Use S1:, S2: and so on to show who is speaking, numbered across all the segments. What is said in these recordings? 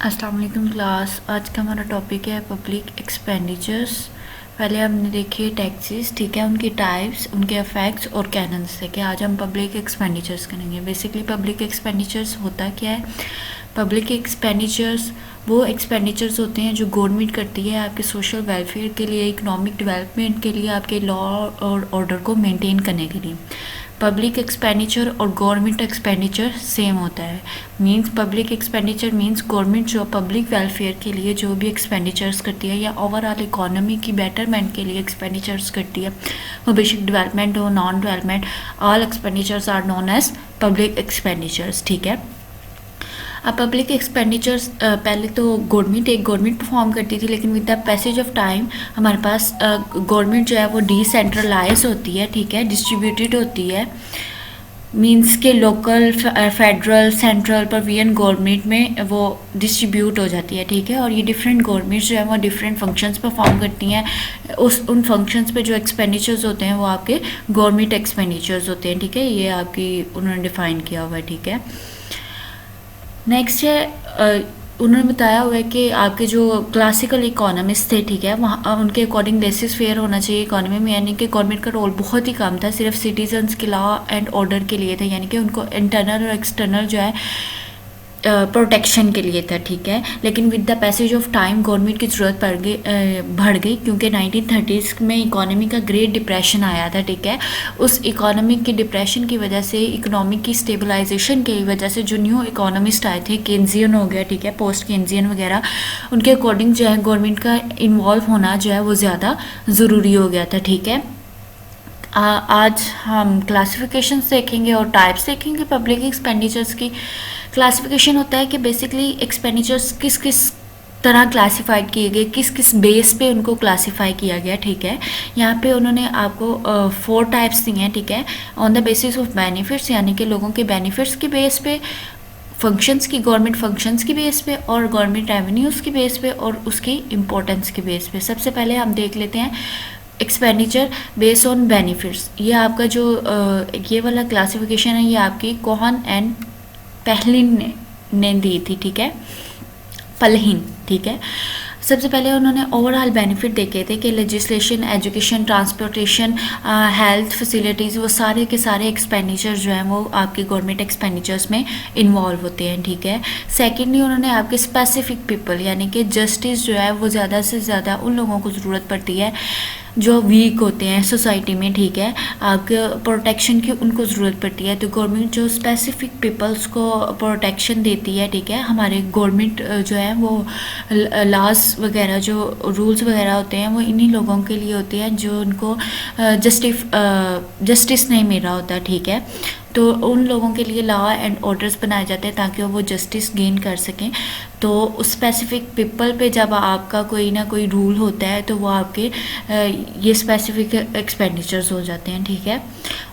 S1: अस्सलाम वालेकुम क्लास। आज का हमारा टॉपिक है पब्लिक एक्सपेंडिचर्स। पहले हमने देखी टैक्सेस, ठीक है, उनकी टाइप्स, उनके इफेक्ट्स और कैनन्स थे कि आज हम पब्लिक एक्सपेंडिचर्स करेंगे। बेसिकली पब्लिक एक्सपेंडिचर्स होता क्या है? पब्लिक एक्सपेंडिचर्स वो एक्सपेंडिचर्स होते हैं जो गवर्नमेंट करती है आपके सोशल वेलफेयर के लिए, इकोनॉमिक डेवलपमेंट के लिए, आपके लॉ और ऑर्डर को मेंटेन करने के लिए। पब्लिक एक्सपेंडिचर और गवर्नमेंट एक्सपेंडिचर सेम होता है। Means public expenditure means government जो पब्लिक वेलफेयर के लिए जो भी एक्सपेंडिचर्स करती है या ओवरऑल इकोनॉमी की बेटरमेंट के लिए एक्सपेंडिचर्स करती है, वो बेसिक डेवलपमेंट हो non development, all expenditures are known as public expenditures. ठीक है। अब पब्लिक एक्सपेंडिचर्स पहले तो गवर्नमेंट परफॉर्म करती थी, लेकिन with the passage of time हमारे पास गवर्नमेंट जो है वो डिसेंट्रलाइज होती है, ठीक है, डिस्ट्रीब्यूटेड होती है। मींस के local, federal, central, provision government में वो डिस्ट्रीब्यूट हो जाती है, ठीक है। और ये डिफरेंट गवर्नमेंट्स जो है वो डिफरेंट फंक्शंस परफॉर्म करती हैं। उन फंक्शंस पे जो एक्सपेंडिचर्स होते हैं वो आपके गवर्नमेंट एक्सपेंडिचर्स होते हैं, ठीक है। ये आपकी उन्होंने डिफाइन किया हुआ है, ठीक है। नेक्स्ट है उन्होंने बताया हुआ है कि आपके जो क्लासिकल इकोनॉमिस्ट थे, ठीक है, वहाँ उनके अकॉर्डिंग लेसिस फेयर होना चाहिए इकोनॉमी में, यानी कि गवर्नमेंट का रोल बहुत ही कम था, सिर्फ सिटीजन्स के लॉ एंड ऑर्डर के लिए था, यानी कि उनको इंटरनल और एक्सटर्नल जो है प्रोटेक्शन के लिए था, ठीक है। लेकिन with the passage of time government की ज़रूरत बढ़ गई, क्योंकि 1930s में इकोनॉमी का ग्रेट डिप्रेशन आया था, ठीक है। उस इकोनॉमिक की डिप्रेशन की वजह से, इकोनॉमिक की स्टेबलाइजेशन की वजह से जो न्यू इकोनॉमिस्ट आए थे, केन्जियन हो गया, ठीक है, पोस्ट केन्जियन वगैरह, उनके अकॉर्डिंग जो है गवर्नमेंट का इन्वॉल्व होना जो है वो ज़्यादा ज़रूरी हो गया था, ठीक है। आज हम क्लासिफिकेशंस देखेंगे और टाइप्स देखेंगे पब्लिक एक्सपेंडिचर्स की। क्लासिफिकेशन होता है कि बेसिकली एक्सपेंडिचर्स किस किस तरह क्लासिफाइड किए गए, किस किस बेस पे उनको क्लासिफाई किया गया, ठीक है। यहाँ पे उन्होंने आपको 4 टाइप्स दिए हैं, ठीक है। On the basis of benefits, यानी कि लोगों के बेनिफिट्स की बेस पे, फंक्शंस की, गवर्नमेंट फंक्शंस की बेस पे, और गवर्नमेंट रेवेन्यूज़ की बेस पे, और उसकी इम्पोर्टेंस की बेस पे। सबसे पहले हम देख लेते हैं एक्सपेंडिचर बेस ऑन बेनिफिट्स। ये आपका जो ये वाला क्लासिफिकेशन है, ये आपकी कोहन एंड पहलिन ने दी थी, ठीक है, पलहिन, ठीक है। सबसे पहले उन्होंने ओवरऑल बेनिफिट देखे थे कि legislation, education, transportation, health facilities, वो सारे के सारे एक्सपेंडिचर जो हैं वो आपके गवर्नमेंट एक्सपेंडिचर्स में इन्वॉल्व होते हैं, ठीक है। सेकेंडली उन्होंने आपके स्पेसिफिक पीपल, यानी कि जस्टिस जो है वो ज़्यादा से ज़्यादा उन लोगों को ज़रूरत पड़ती है जो वीक होते हैं सोसाइटी में, ठीक है, आपके प्रोटेक्शन की उनको ज़रूरत पड़ती है। तो गवर्नमेंट जो स्पेसिफिक पीपल्स को प्रोटेक्शन देती है, ठीक है, हमारे गवर्नमेंट जो है वो लॉज वगैरह, जो रूल्स वगैरह होते हैं वो इन्हीं लोगों के लिए होते हैं जो उनको जस्टिस नहीं मिल रहा होता, ठीक है। तो उन लोगों के लिए लॉ एंड ऑर्डर्स बनाए जाते हैं ताकि वो जस्टिस गेन कर सकें। तो उस स्पेसिफिक पीपल पे जब आपका कोई ना कोई रूल होता है तो वो आपके ये स्पेसिफिक एक्सपेंडिचर्स हो जाते हैं, ठीक है।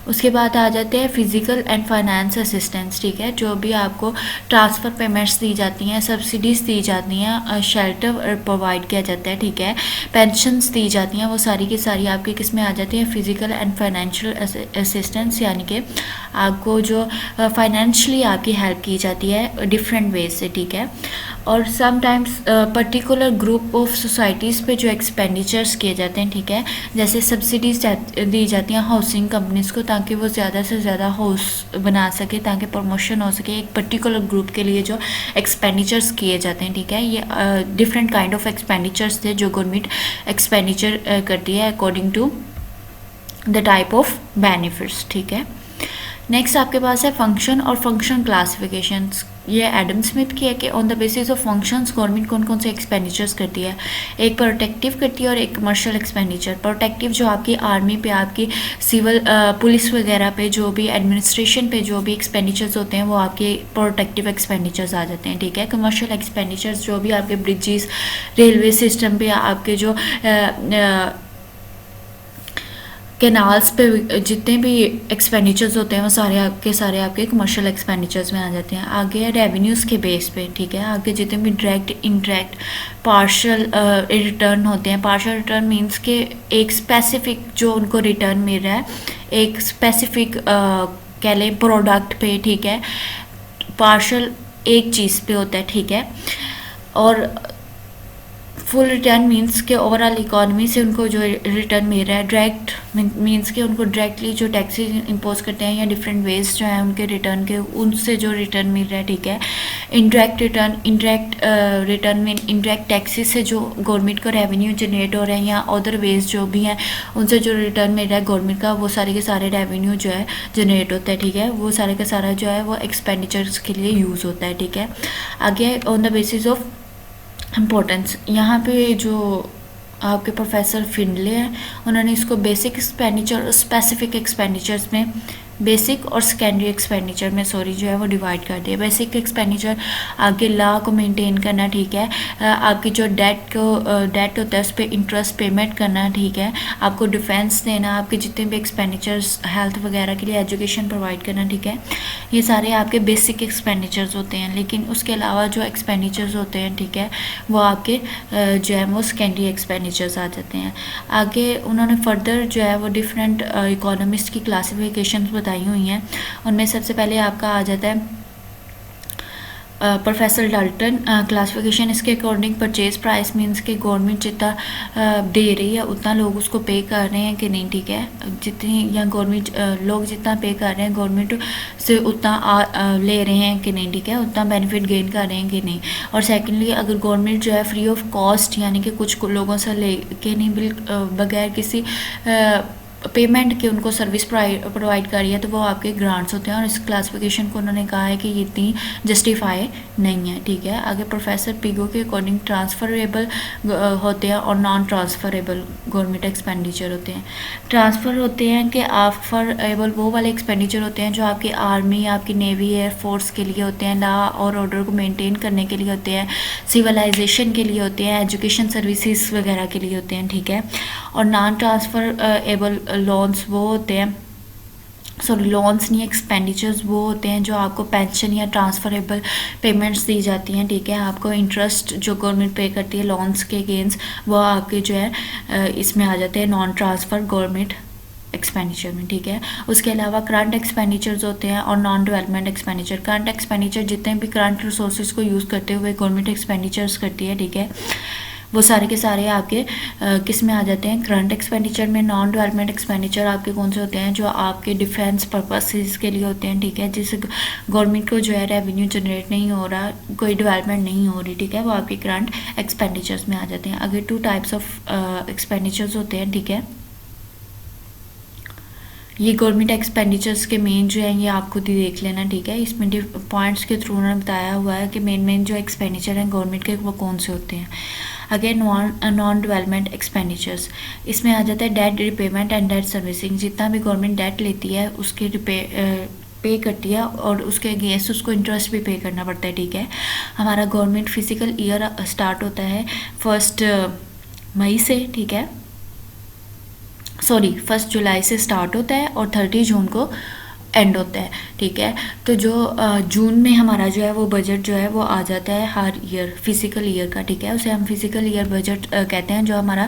S1: उसके बाद आ जाते हैं फिजिकल एंड फाइनेंस असिस्टेंस, ठीक है, जो भी आपको ट्रांसफ़र पेमेंट्स दी जाती हैं, सब्सिडीज़ दी जाती हैं, शेल्टर प्रोवाइड किया जाता है, ठीक है, पेंशन्स दी जाती हैं, वो सारी की सारी आपके किस में आ जाती हैं, फिजिकल एंड फाइनेंशियल असिस्टेंस, यानी कि आपको जो फाइनेंशियली आपकी हेल्प की जाती है डिफरेंट वेज से, ठीक है। और sometimes particular group of societies पे जो एक्सपेंडिचर्स किए जाते हैं, ठीक है, जैसे सब्सिडीज दी जाती हैं हाउसिंग कंपनीज को ताकि वो ज़्यादा से ज़्यादा हाउस बना सके, ताकि प्रमोशन हो सके। एक पर्टिकुलर ग्रुप के लिए जो एक्सपेंडिचर्स किए जाते हैं, ठीक है, ये डिफरेंट काइंड ऑफ एक्सपेंडिचर्स थे जो गवर्नमेंट एक्सपेंडिचर करती है according to the type of benefits, ठीक है। नेक्स्ट आपके पास है फंक्शन और फंक्शन क्लासिफिकेशंस। ये एडम स्मिथ की है कि on the basis of functions government कौन कौन से एक्सपेंडिचर्स करती है। एक प्रोटेक्टिव करती है और एक कमर्शियल एक्सपेंडिचर। प्रोटेक्टिव जो आपकी आर्मी पे, आपकी सिविल पुलिस वगैरह पे, जो भी एडमिनिस्ट्रेशन पे जो भी एक्सपेंडिचर्स होते हैं वो आपके प्रोटेक्टिव एक्सपेंडिचर्स आ जाते हैं, ठीक है। कमर्शियल एक्सपेंडिचर्स जो भी आपके ब्रिजेस, रेलवे सिस्टम पे, आपके जो कैनाल्स पे जितने भी एक्सपेंडिचर्स होते हैं वो सारे आपके कमर्शियल एक्सपेंडिचर्स में आ जाते हैं। आगे है रेवेन्यूज़ के बेस पे, ठीक है। आगे जितने भी डायरेक्ट, इनडायरेक्ट, पार्शियल रिटर्न होते हैं। पार्शियल रिटर्न मींस के एक स्पेसिफिक जो उनको रिटर्न मिल रहा है एक स्पेसिफिक कह लें प्रोडक्ट पे, ठीक है, पार्शियल एक चीज़ पे होता है, ठीक है। और फुल रिटर्न मीन्स के ओवरऑल इकोनॉमी से उनको जो रिटर्न मिल रहा है। डायरेक्ट मीन्स के उनको डायरेक्टली जो टैक्सेस इम्पोज करते हैं या डिफरेंट वेज जो है उनके रिटर्न के, उनसे जो रिटर्न मिल रहा है, ठीक है। Indirect return mean indirect taxes से जो गवर्नमेंट को रेवेन्यू जनरेट हो रहे हैं या अदर वेज जो भी हैं उनसे जो रिटर्न मिल रहा है गवर्नमेंट का, वो सारे के सारे रेवेन्यू जो है जनरेट होता है, ठीक है। वो सारे का सारा जो है वो एक्सपेंडिचर्स के लिए यूज़ होता है, ठीक है। आगे on the basis of importance, यहाँ पे जो आपके प्रोफेसर फिंडले हैं उन्होंने इसको बेसिक एक्सपेंडिचर और स्पेसिफिक एक्सपेंडिचर्स में, बेसिक और सेकेंडरी एक्सपेंडिचर में सॉरी जो है वो डिवाइड कर दिया। बेसिक एक्सपेंडिचर आपके लॉ को मेंटेन करना, ठीक है। आपकी जो डेट होता है उस पर इंटरेस्ट पेमेंट करना, ठीक है। आपको डिफेंस देना, आपके जितने भी एक्सपेंडिचर्स हेल्थ वगैरह के लिए, एजुकेशन प्रोवाइड करना, ठीक है। ये सारे आपके बेसिक एक्सपेंडिचर्स होते हैं। लेकिन उसके अलावा जो एक्सपेंडिचर्स होते हैं, ठीक है, वो आपके जो है वो सेकेंडरी एक्सपेंडिचर्स आ जाते हैं। आगे उन्होंने फर्दर जो है वो डिफरेंट इकोनॉमिस्ट की क्लासिफिकेशन बताई हुई हैं। उनमें सबसे पहले आपका आ जाता है प्रोफेसर डाल्टन क्लासिफिकेशन। इसके अकॉर्डिंग परचेज प्राइस मींस के गवर्नमेंट जितना दे रही है उतना लोग उसको पे कर रहे हैं कि नहीं, ठीक है। जितनी या गवर्नमेंट लोग जितना पे कर रहे हैं गवर्नमेंट से उतना ले रहे हैं कि नहीं, ठीक है, उतना बेनिफिट गेन कर रहे हैं कि नहीं। और सेकेंडली अगर गवर्नमेंट जो है फ्री ऑफ कॉस्ट यानी कि कुछ लोगों से ले के नहीं, बगैर किसी पेमेंट के उनको सर्विस प्रोवाइड कर रही है तो वो आपके ग्रांट्स होते हैं। और इस क्लासिफिकेशन को उन्होंने कहा है कि ये इतनी जस्टिफाई नहीं है, ठीक है। आगे प्रोफेसर पिगो के अकॉर्डिंग ट्रांसफरेबल होते हैं और नॉन ट्रांसफरेबल गवर्नमेंट एक्सपेंडिचर होते हैं। ट्रांसफ़र होते हैं कि आफरेबल वो वाले एक्सपेंडिचर होते हैं जो आपकी आर्मी, आपकी नेवी, एयरफोर्स के लिए होते हैं, लॉ और ऑर्डर को मेनटेन करने के लिए होते हैं, सिविलाइजेशन के लिए होते हैं, एजुकेशन सर्विसेज वगैरह के लिए होते हैं, ठीक है। और नॉन ट्रांसफरेबल लोन्स वो होते हैं, सॉरी लोन्स नहीं, एक्सपेंडिचर्स वो होते हैं जो आपको पेंशन या ट्रांसफरेबल पेमेंट्स दी जाती हैं, ठीक है। आपको इंटरेस्ट जो गवर्नमेंट पे करती है लोन्स के अगेंस्ट वो आपके जो है इसमें आ जाते हैं नॉन ट्रांसफ़र गवर्नमेंट एक्सपेंडिचर में, ठीक है। उसके अलावा करंट एक्सपेंडिचर्स होते हैं और non development expenditure. Current expenditure जितने भी करंट रिसोर्सेज को यूज़ करते हुए गवर्नमेंट एक्सपेंडिचर्स करती है, ठीक है, वो सारे के सारे आपके किस में आ जाते हैं, करंट एक्सपेंडिचर में। नॉन डेवलपमेंट एक्सपेंडिचर आपके कौन से होते हैं, जो आपके डिफेंस पर्पसेस के लिए होते हैं, ठीक है, जिससे गवर्नमेंट को जो है रेवेन्यू जनरेट नहीं हो रहा, कोई डेवलपमेंट नहीं हो रही, ठीक है, वो आपके करंट एक्सपेंडिचर्स में आ जाते हैं। अगर 2 टाइप्स ऑफ एक्सपेंडिचर्स होते हैं, ठीक है। ये गवर्नमेंट एक्सपेंडिचर्स के मेन जो है ये आप खुद ही देख लेना, ठीक है। इसमें पॉइंट्स के थ्रू उन्होंने बताया हुआ है कि मेन जो एक्सपेंडिचर हैं गवर्नमेंट के वो कौन से होते हैं। अगेन नॉन डेवलपमेंट एक्सपेंडिचर्स, इसमें आ जाता है debt repayment and debt servicing. जितना भी गवर्नमेंट डेट लेती है उसके पे करती है और उसके अगेंस्ट उसको इंटरेस्ट भी पे करना पड़ता है, ठीक है। हमारा गवर्नमेंट फिजिकल ईयर स्टार्ट होता है 1 मई से, ठीक है, सॉरी 1 जुलाई से स्टार्ट होता है और 30 जून को एंड होता है, ठीक है। तो जो जून में हमारा जो है वो बजट जो है वो आ जाता है हर ईयर फिजिकल ईयर का, ठीक है। उसे हम फिजिकल ईयर बजट कहते हैं, जो हमारा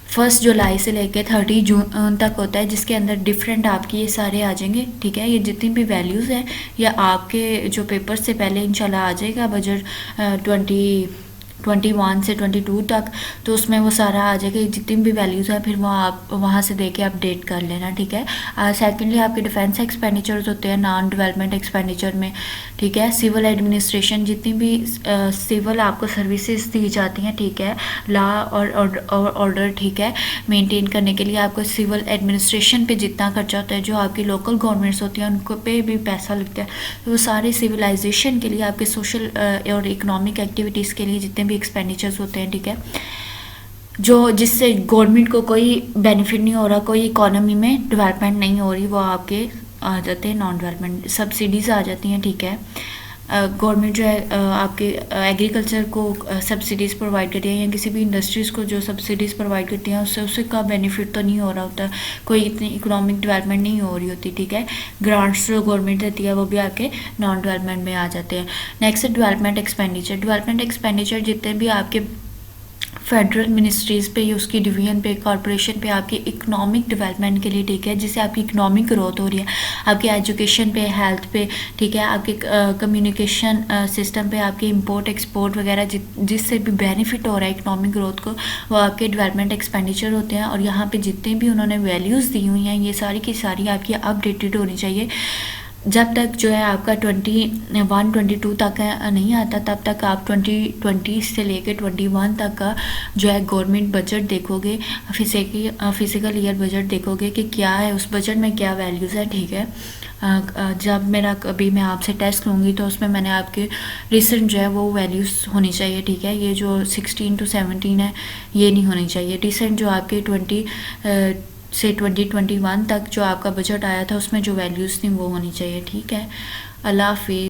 S1: 1 जुलाई से लेकर 30 जून तक होता है, जिसके अंदर डिफरेंट आपकी ये सारे आ जाएंगे, ठीक है। ये जितनी भी वैल्यूज़ हैं या आपके जो पेपर से पहले इंशाल्लाह आ जाएगा बजट 21 से 22 तक, तो उसमें वो सारा आ जाएगा, जितनी भी वैल्यूज़ हैं फिर वो आप वहाँ से देके अपडेट कर लेना, ठीक है। सेकेंडली आपके डिफेंस एक्सपेंडिचर्स होते हैं नॉन डेवलपमेंट एक्सपेंडिचर में, ठीक है। सिविल एडमिनिस्ट्रेशन, जितनी भी सिविल आपको सर्विसेज दी जाती हैं, ठीक है, लॉ और ऑर्डर, ठीक है, मेंटेन करने के लिए आपको सिविल एडमिनिस्ट्रेशन पे जितना खर्चा होता है, जो आपकी लोकल गवर्नमेंट्स होती हैं उनको पे भी पैसा लगता है, तो वो सारे सिविलाइजेशन के लिए आपके सोशल और इकोनॉमिक एक्टिविटीज़ के लिए जितने भी एक्सपेंडिचर्स होते हैं, ठीक है, जो जिससे गवर्नमेंट को कोई बेनिफिट नहीं हो रहा, कोई इकोनॉमी में डेवलपमेंट नहीं हो रही, वो आपके आ जाते हैं नॉन डेवलपमेंट। सब्सिडीज़ आ जाती हैं, ठीक है। गवर्नमेंट जो है आपके एग्रीकल्चर को सब्सिडीज़ प्रोवाइड करती है या किसी भी इंडस्ट्रीज़ को जो सब्सिडीज़ प्रोवाइड करती हैं उससे का बेनिफिट तो नहीं हो रहा होता, कोई इतनी इकोनॉमिक डेवलपमेंट नहीं हो रही होती, ठीक है। ग्रांट्स जो गवर्नमेंट देती है वो भी आपके नॉन डेवलपमेंट में आ जाते हैं। Next development expenditure. Development expenditure जितने भी आपके फेडरल मिनिस्ट्रीज़ पे, उसकी डिवीजन पे, कॉरपोरेशन पे, आपकी इकोनॉमिक डेवलपमेंट के लिए, ठीक है, जिससे आपकी इकोनॉमिक ग्रोथ हो रही है, आपके एजुकेशन पे, हेल्थ पे, ठीक है, आपके कम्युनिकेशन सिस्टम पे, आपके इंपोर्ट एक्सपोर्ट वगैरह जिससे भी बेनिफिट हो रहा है इकोनॉमिक ग्रोथ को, वो आपके डेवलपमेंट एक्सपेंडिचर होते हैं। और यहाँ पे जितने भी उन्होंने वैल्यूज़ दी हुई हैं ये सारी की सारी आपकी अपडेटेड होनी चाहिए। जब तक जो है आपका 21-22 तक नहीं आता, तब तक आप 2020 से लेकर 21 तक का जो है गवर्नमेंट बजट देखोगे, फिजिकल ईयर बजट देखोगे कि क्या है उस बजट में, क्या वैल्यूज़ है, ठीक है। जब मेरा कभी मैं आपसे टेस्ट लूँगी तो उसमें मैंने आपके रिसेंट जो है वो वैल्यूज़ होनी चाहिए, ठीक है। ये जो 16 to 17 है ये नहीं होनी चाहिए। रिसेंट जो आपके 20 से 2021 तक जो आपका बजट आया था उसमें जो वैल्यूज़ थी वो होनी चाहिए, ठीक है। अल्लाह हाफिज़।